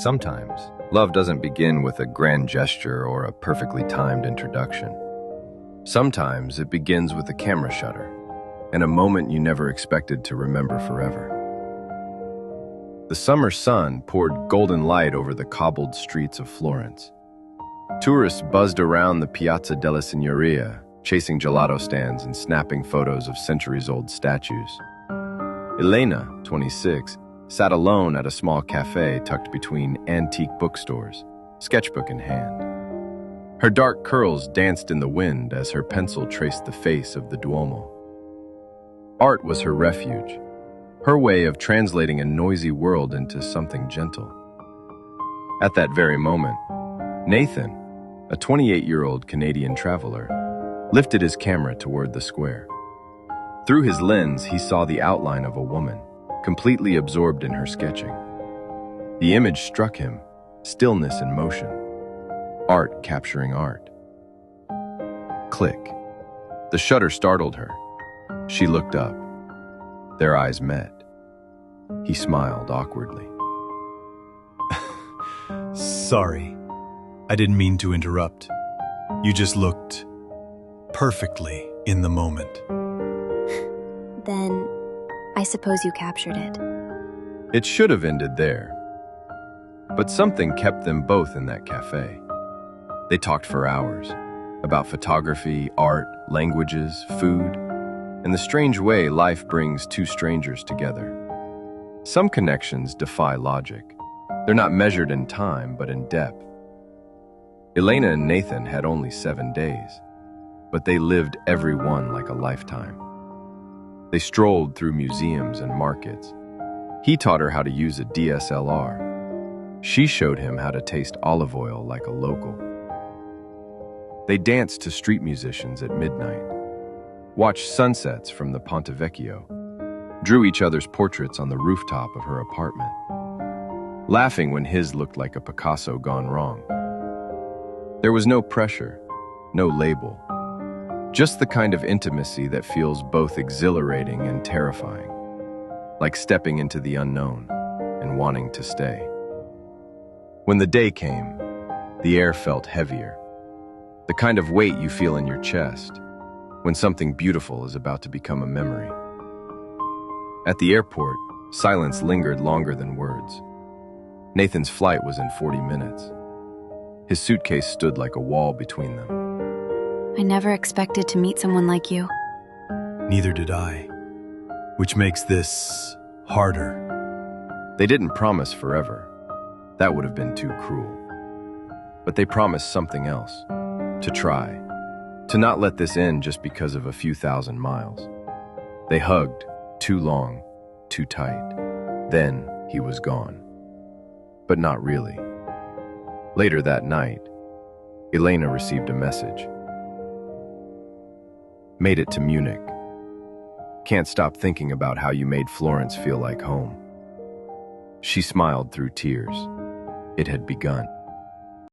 Sometimes, love doesn't begin with a grand gesture or a perfectly timed introduction. Sometimes it begins with a camera shutter and a moment you never expected to remember forever. The summer sun poured golden light over the cobbled streets of Florence. Tourists buzzed around the Piazza della Signoria, chasing gelato stands and snapping photos of centuries-old statues. Elena, 26, sat alone at a small cafe tucked between antique bookstores, sketchbook in hand. Her dark curls danced in the wind as her pencil traced the face of the Duomo. Art was her refuge, her way of translating a noisy world into something gentle. At that very moment, Nathan, a 28-year-old Canadian traveler, lifted his camera toward the square. Through his lens, he saw the outline of a woman, completely absorbed in her sketching. The image struck him, stillness in motion, art capturing art. Click. The shutter startled her. She looked up. Their eyes met. He smiled awkwardly. Sorry, I didn't mean to interrupt. You just looked perfectly in the moment. Then, I suppose you captured it. It should have ended there. But something kept them both in that cafe. They talked for hours about photography, art, languages, food, and the strange way life brings two strangers together. Some connections defy logic. They're not measured in time, but in depth. Elena and Nathan had only 7 days, but they lived every one like a lifetime. They strolled through museums and markets. He taught her how to use a DSLR. She showed him how to taste olive oil like a local. They danced to street musicians at midnight, watched sunsets from the Ponte Vecchio, drew each other's portraits on the rooftop of her apartment, laughing when his looked like a Picasso gone wrong. There was no pressure, no label. Just the kind of intimacy that feels both exhilarating and terrifying, like stepping into the unknown and wanting to stay. When the day came, the air felt heavier, the kind of weight you feel in your chest when something beautiful is about to become a memory. At the airport, silence lingered longer than words. Nathan's flight was in 40 minutes. His suitcase stood like a wall between them. I never expected to meet someone like you. Neither did I, which makes this harder. They didn't promise forever. That would have been too cruel. But they promised something else, to try, to not let this end just because of a few thousand miles. They hugged, too long, too tight. Then he was gone. But not really. Later that night, Elena received a message. Made it to Munich. Can't stop thinking about how you made Florence feel like home. She smiled through tears. It had begun.